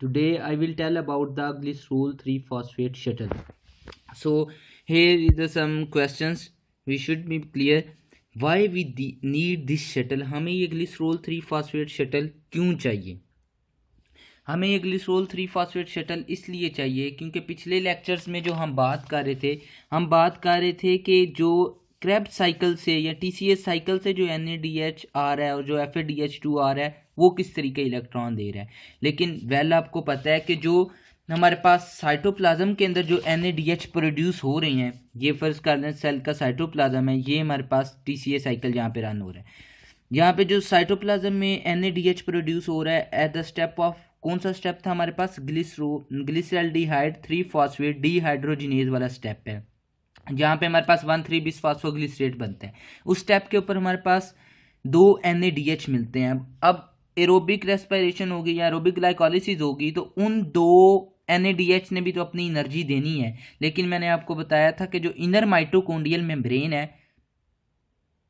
Today I will tell about the glycerol 3-phosphate shuttle. So here is some questions we should be clear. Why we need this shuttle? हमें ये glycerol 3-phosphate shuttle क्यों चाहिए? हमें ये glycerol 3-phosphate shuttle इसलिए चाहिए क्योंकि पिछले लेक्चर्स में जो हम बात कर रहे थे कि जो क्रेब्स साइकिल से या TCS साइकिल से जो NADH आ रहा है और जो FADH2 आ रहा है वो किस तरीके इलेक्ट्रॉन दे रहा है। लेकिन आपको पता है कि जो हमारे पास साइटोप्लाज्म के अंदर जो NADH प्रोड्यूस हो रही हैं, ये फर्ज कर लें सेल का साइटोप्लाज्म है, ये हमारे पास TCA साइकिल जहाँ पे रन हो रहा है। यहाँ पे जो साइटोप्लाज्म में NADH प्रोड्यूस हो रहा है एट द स्टेप ऑफ, कौन सा स्टेप था हमारे पास, ग्लिसरॉल्डिहाइड 3-phosphate डीहाइड्रोजिनेज वाला स्टेप है, जहाँ पे हमारे पास 1,3-bis-phosphoglycerate बनते हैं। उस स्टेप के ऊपर हमारे पास 2 NADH मिलते हैं। अब एरोबिक रेस्पिरेशन होगी या एरोबिक ग्लाइकोलिसिस होगी तो उन 2 NADH ने भी तो अपनी एनर्जी देनी है। लेकिन मैंने आपको बताया था कि जो इनर माइटोकॉन्ड्रियल मेम्ब्रेन है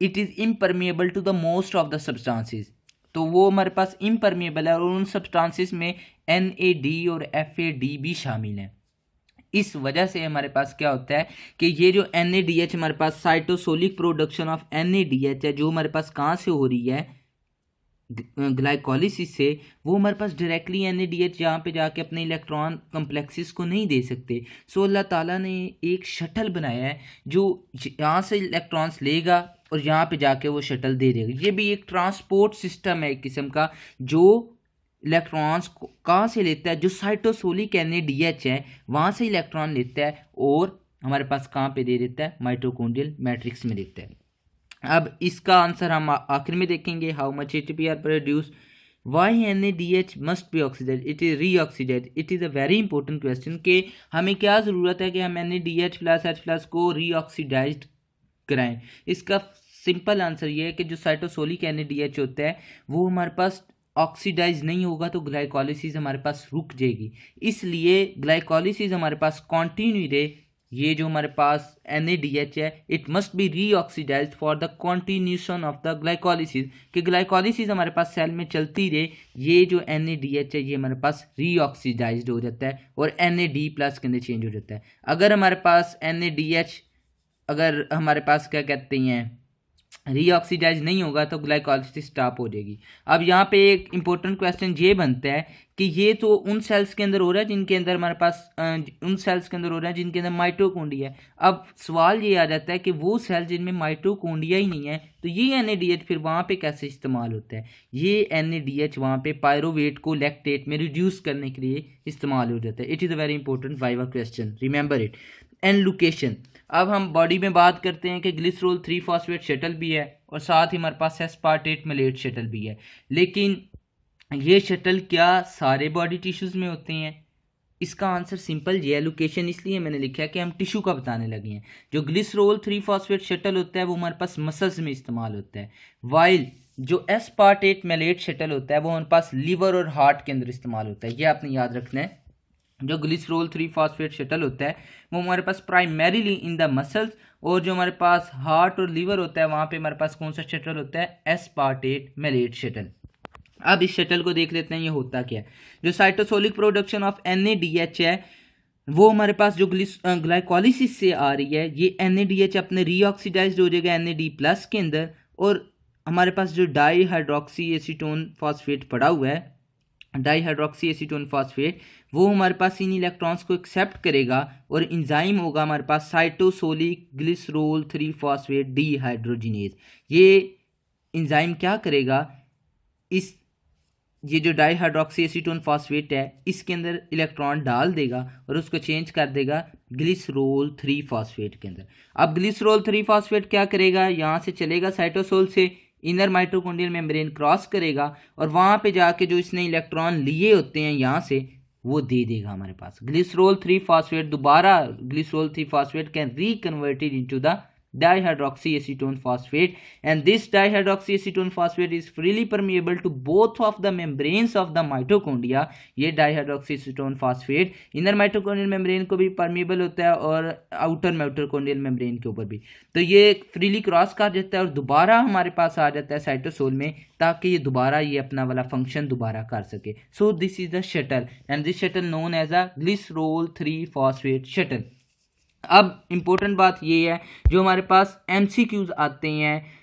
it is impermeable to the most of the substances, तो वो हमारे पास इम्परमिएबल है और उन सब्सटेंसेस में NAD और FAD भी शामिल हैं। इस वजह से हमारे पास क्या होता है कि ये जो NADH हमारे पास साइटोसोलिक प्रोडक्शन ऑफ NADH है, जो हमारे पास कहाँ से हो रही है, ग्लाइकोलिसिस से, वो हमारे पास डायरेक्टली NADH यहाँ पे जाके अपने इलेक्ट्रॉन कम्प्लेक्सेस को नहीं दे सकते। सो अल्लाह ताला ने एक शटल बनाया है जो यहाँ से इलेक्ट्रॉन्स लेगा और यहाँ पे जाके वो शटल दे देगा। ये भी एक ट्रांसपोर्ट सिस्टम है एक किस्म का, जो इलेक्ट्रॉन्स कहाँ से लेता है, जो साइटोसोलिक NADH है वहाँ से इलेक्ट्रॉन लेता है और हमारे पास कहाँ पे दे देता है, माइटोकॉन्ड्रियल मैट्रिक्स में देता है। अब इसका आंसर हम आखिर में देखेंगे। How much ATP are produce, why NADH must be oxidize, it is reoxidize. It is a very important question कि हमें क्या ज़रूरत है कि हम NADH+H+ को रीऑक्सीडाइज कराएं। इसका सिंपल आंसर ये है कि जो साइटोसोलिक NADH होता है वो हमारे पास ऑक्सीडाइज नहीं होगा तो ग्लाइकोलिसिस हमारे पास रुक जाएगी। इसलिए ग्लाइकोलिसिस हमारे पास कंटिन्यू रहे। ये जो हमारे पास NADH है it must be reoxidized for the continuation of the glycolysis, कि ग्लाइकोलिसिस हमारे पास सेल में चलती रहे। ये जो NADH है ये हमारे पास रीऑक्सीडाइज्ड हो जाता है और NAD+ के अंदर चेंज हो जाता है। अगर हमारे पास NADH अगर हमारे पास क्या कहते हैं रीऑक्सीडाइज नहीं होगा तो ग्लाइकोलिसिस स्टॉप हो जाएगी। अब यहाँ पे एक इंपॉर्टेंट क्वेश्चन ये बनता है कि ये तो उन सेल्स के अंदर हो रहा है जिनके अंदर हमारे पास उन सेल्स के अंदर हो रहा है जिनके अंदर माइटोकॉन्ड्रिया है। अब सवाल ये आ जाता है कि वो सेल जिनमें माइटोकॉन्ड्रिया ही नहीं है तो ये NADH फिर वहाँ पे कैसे इस्तेमाल होता है। ये NADH वहाँ पे पायरोवेट को लैक्टेट में रिड्यूस करने के लिए इस्तेमाल हो जाता है। It is a very important viva question, remember it. And location, अब हम बॉडी में बात करते हैं कि ग्लिसरॉल 3-phosphate शटल भी है और साथ ही हमारे पास एस्पार्टेट मेलेट शटल भी है। लेकिन ये शटल क्या सारे बॉडी टिश्यूज़ में होते हैं? इसका आंसर सिंपल ये है। लोकेशन इसलिए मैंने लिखा है कि हम टिश्यू का बताने लगे हैं। जो ग्लिसरॉल 3-phosphate शटल होता है वो हमारे पास मसल्स में इस्तेमाल होता है, वाइल जो एस्पार्टेट मेलेट शटल होता है वो हमारे पास लीवर और हार्ट के अंदर इस्तेमाल होता है। ये आपने याद रखना है। जो ग्लिसरॉल 3-phosphate शटल होता है वो हमारे पास प्राइमरीली इन द मसल्स, और जो हमारे पास हार्ट और लीवर होता है वहाँ पे हमारे पास कौन सा शटल होता है, एस्पार्टेट मेलेट शटल। अब इस शटल को देख लेते हैं ये होता क्या है। जो साइटोसोलिक प्रोडक्शन ऑफ NADH है वो हमारे पास जो ग्लाइकोलिसिस से आ रही है, ये NADH अपने रीऑक्सीडाइज्ड हो जाएगा NAD+ के अंदर, और हमारे पास जो डाईहाइड्रोक्सी एसीटोन फॉस्फेट पड़ा हुआ है, डाईहाइड्रोक्सी एसीटोन फॉस्फेट, वो हमारे पास इन इलेक्ट्रॉन्स को एक्सेप्ट करेगा और इंजाइम होगा हमारे पास साइटोसोलिक ग्लिसरॉल 3-phosphate डीहाइड्रोजिनेज। ये इंजाइम क्या करेगा, ये जो डाईहाइड्रोक्सी एसीटोन फॉस्फेट है इसके अंदर इलेक्ट्रॉन डाल देगा और उसको चेंज कर देगा ग्लिसरॉल 3-phosphate के अंदर। अब ग्लिसरॉल 3-phosphate क्या करेगा, यहाँ से चलेगा साइटोसोल से इनर माइटोकॉन्ड्रियल मेम्ब्रेन क्रॉस करेगा और वहाँ पे जाके जो इसने इलेक्ट्रॉन लिए होते हैं यहाँ से वो दे देगा हमारे पास ग्लिसरॉल 3-phosphate। दोबारा glycerol 3-phosphate can reconverted into the dihydroxyacetone phosphate, and this dihydroxyacetone phosphate is freely permeable to both of the membranes of the mitochondria. ये dihydroxyacetone phosphate inner mitochondrial membrane को भी permeable होता है और outer mitochondrial membrane के ऊपर भी, तो ये freely क्रॉस कर जाता है और दोबारा हमारे पास आ जाता है साइटोसोल में, ताकि ये दोबारा ये अपना वाला फंक्शन दोबारा कर सके. So this is the shuttle and this shuttle known as a glycerol 3 phosphate shuttle. अब इम्पोर्टेंट बात ये है, जो हमारे पास MCQs आते हैं,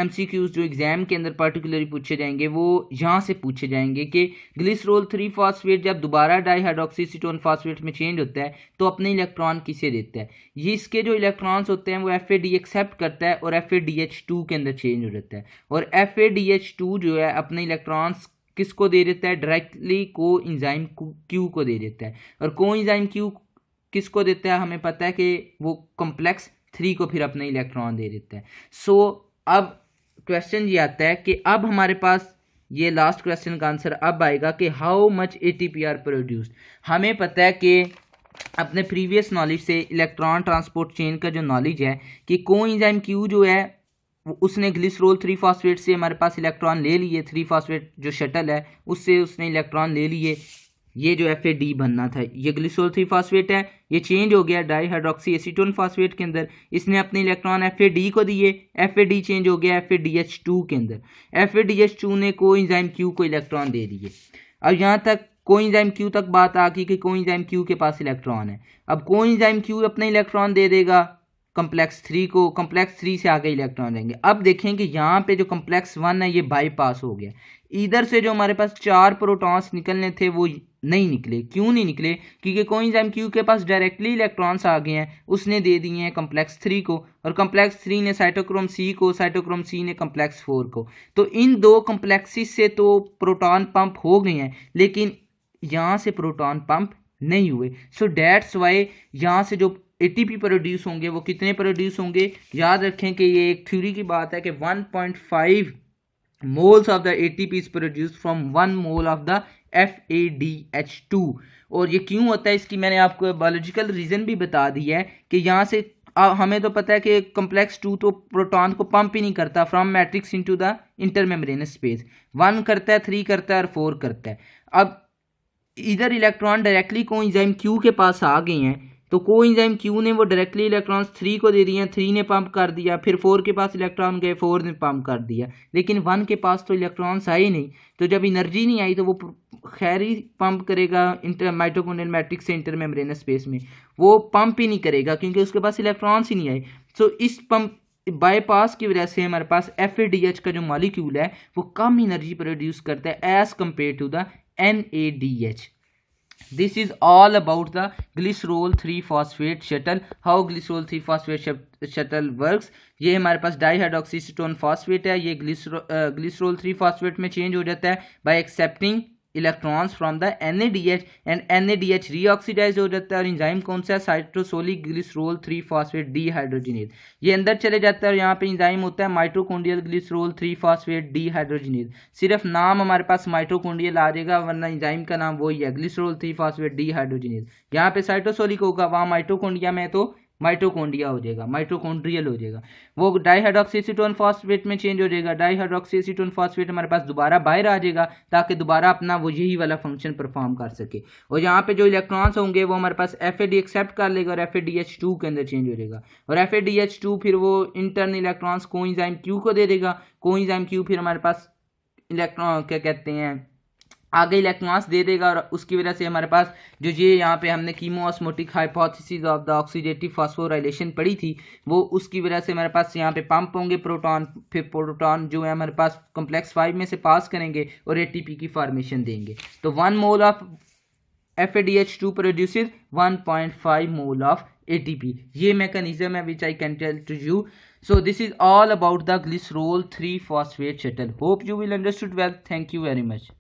MCQs जो एग्जाम के अंदर पर्टिकुलरली पूछे जाएंगे, वो यहाँ से पूछे जाएंगे कि ग्लिसरोल 3 फॉस्फेट जब दोबारा डाईहाइड्रोक्सीसीटोन फॉस्फेट में चेंज होता है तो अपने इलेक्ट्रॉन किसे देता है. ये इसके जो इलेक्ट्रॉन्स होते हैं वो FAD एक्सेप्ट करता है और FADH2 के अंदर चेंज हो जाता है, और FADH2 जो है अपने इलेक्ट्रॉन्स किसको दे देता है, डायरेक्टली को इंजाइम Q को दे देता है. और को इंजाइम Q किसको देता है, हमें पता है कि वो कॉम्प्लेक्स 3 को फिर अपने इलेक्ट्रॉन दे देता है. सो अब क्वेश्चन ये आता है कि अब हमारे पास ये लास्ट क्वेश्चन का आंसर अब आएगा कि how much ATP are produced. हमें पता है कि अपने प्रीवियस नॉलेज से इलेक्ट्रॉन ट्रांसपोर्ट चेन का जो नॉलेज है कि कोएंजाइम Q जो है उसने ग्लिसरोल 3 फॉस्फेट से हमारे पास इलेक्ट्रॉन ले लिए, 3 फॉस्फेट जो शटल है उससे उसने इलेक्ट्रॉन ले लिए, ये जो FAD बनना था, ये ग्लिसरोल 3 फॉस्फेट है, ये चेंज हो गया डाईहाइड्रोक्सी एसीटोन फॉस्फेट के अंदर, इसने अपने इलेक्ट्रॉन FAD को दिए, FAD चेंज हो गया FADH2 के अंदर, FADH2 ने कोएंजाइम Q को इलेक्ट्रॉन दे दिए. अब यहाँ तक कोएंजाइम Q तक बात आ गई कि कोएंजाइम Q के पास इलेक्ट्रॉन है. अब कोएंजाइम Q अपने इलेक्ट्रॉन दे देगा कम्प्लेक्स 3 को, कम्प्लेक्स 3 से आगे इलेक्ट्रॉन देंगे. अब देखें कि यहाँ पे जो कम्प्लेक्स 1 है ये बाईपास हो गया, इधर से जो हमारे पास 4 प्रोटॉन्स निकलने थे वो नहीं निकले. क्यों नहीं निकले, क्योंकि कोएंजाइम Q के पास डायरेक्टली इलेक्ट्रॉन्स आ गए हैं, उसने दे दिए हैं कम्प्लेक्स 3 को, और कम्प्लेक्स 3 ने साइटोक्रोम C को, साइटोक्रोम C ने कम्प्लेक्स 4 को. तो इन दो कम्प्लेक्सिस से तो प्रोटॉन पंप हो गए हैं, लेकिन यहाँ से प्रोटॉन पंप नहीं हुए. सो डैट्स वाई यहाँ से जो ATP प्रोड्यूस होंगे वो कितने प्रोड्यूस होंगे, याद रखें कि ये एक थ्योरी की बात है कि 1.5 moles of the ATP is produced from 1 mole of the FADH2. और ये क्यों होता है इसकी मैंने आपको बायोलॉजिकल रीज़न भी बता दिया है कि यहाँ से हमें तो पता है कि कम्प्लेक्स 2 तो प्रोटॉन को पंप ही नहीं करता from matrix into the intermembranous space, 1 करता है, 3 करता है और 4 करता है. अब इधर इलेक्ट्रॉन डायरेक्टली कोएंजाइम Q के पास आ गए हैं, तो कोएंजाइम Q ने वो डायरेक्टली इलेक्ट्रॉन्स 3 को दे दिए हैं, 3 ने पंप कर दिया, फिर 4 के पास इलेक्ट्रॉन गए, 4 ने पंप कर दिया, लेकिन 1 के पास तो इलेक्ट्रॉन्स आए नहीं. तो जब एनर्जी नहीं आई तो वो खैर ही पंप करेगा माइटोकॉन्ड्रियल मैट्रिक्स से इंटरमेम्ब्रेनस स्पेस में, वो पंप ही नहीं करेगा क्योंकि उसके पास इलेक्ट्रॉन्स ही नहीं आए. सो इस पंप बाईपास की वजह से हमारे पास FADH का जो मॉलिक्यूल है वो कम एनर्जी प्रोड्यूस करता है as compared to the NADH. This is all about the glycerol 3 phosphate shuttle. How glycerol 3 phosphate shuttle works. ये हमारे पास डाईहाइड्रोक्सीसीटोन फॉस्फेट है, ये ग्लिसरोल 3 फॉस्फेट में चेंज हो जाता है bye accepting electrons from the NADH, and NADH रीऑक्सीडाइज हो जाता है, और इंजाइम कौन सा है, साइटोसोलिक ग्लिसरोल 3 फॉस्फेट डीहाइड्रोजिनेज. ये अंदर चले जाता है और यहाँ पे इंजाइम होता है माइटोकॉन्ड्रियल ग्लिसरोल 3 फॉस्फेट डीहाइड्रोजिनेज. सिर्फ नाम हमारे पास माइटोकॉन्ड्रियल आ जाएगा, वरना इंजाइम का नाम वही है, ग्लिसरोल 3 फॉस्फेट डीहाइड्रोजिनेज. यहाँ पे साइटोसोलिक होगा, वहाँ माइटोकॉन्ड्रिया में तो माइटोकॉन्ड्रिया हो जाएगा, माइटोकॉन्ड्रियल हो जाएगा. वो डाईहाइड्रोक्सीसीटोन फॉस्फेट में चेंज हो जाएगा, डाईहाइड्रोक्सीसीटोन फॉस्फेट हमारे पास दोबारा बाहर आ जाएगा ताकि दोबारा अपना वो यही वाला फंक्शन परफॉर्म कर सके. और यहाँ पे जो इलेक्ट्रॉन्स होंगे वो हमारे पास FAD एक्सेप्ट कर लेगा और FADH2 के अंदर चेंज हो जाएगा, और FADH2 फिर वो इंटरनल इलेक्ट्रॉन्स कोएंजाइम Q को दे देगा, कोएंजाइम Q फिर हमारे पास इलेक्ट्रॉन क्या कहते हैं आगे इलेक्ट्रॉन्स दे देगा, और उसकी वजह से हमारे पास जो ये यहाँ पे हमने कीमोऑस्मोटिक hypothesis of the oxidative phosphorylation पढ़ी थी, वो उसकी वजह से हमारे पास यहाँ पे पंप होंगे प्रोटॉन, फिर प्रोटॉन जो है हमारे पास कम्प्लेक्स 5 में से पास करेंगे और ATP की फॉर्मेशन देंगे. तो 1 mole of FADH2 produces 1.5 mole of ATP. ये मैकेनिज्म है which I can tell to you. So this is all about the glycerol 3 phosphate shuttle. Hope you will understood well. Thank you very much.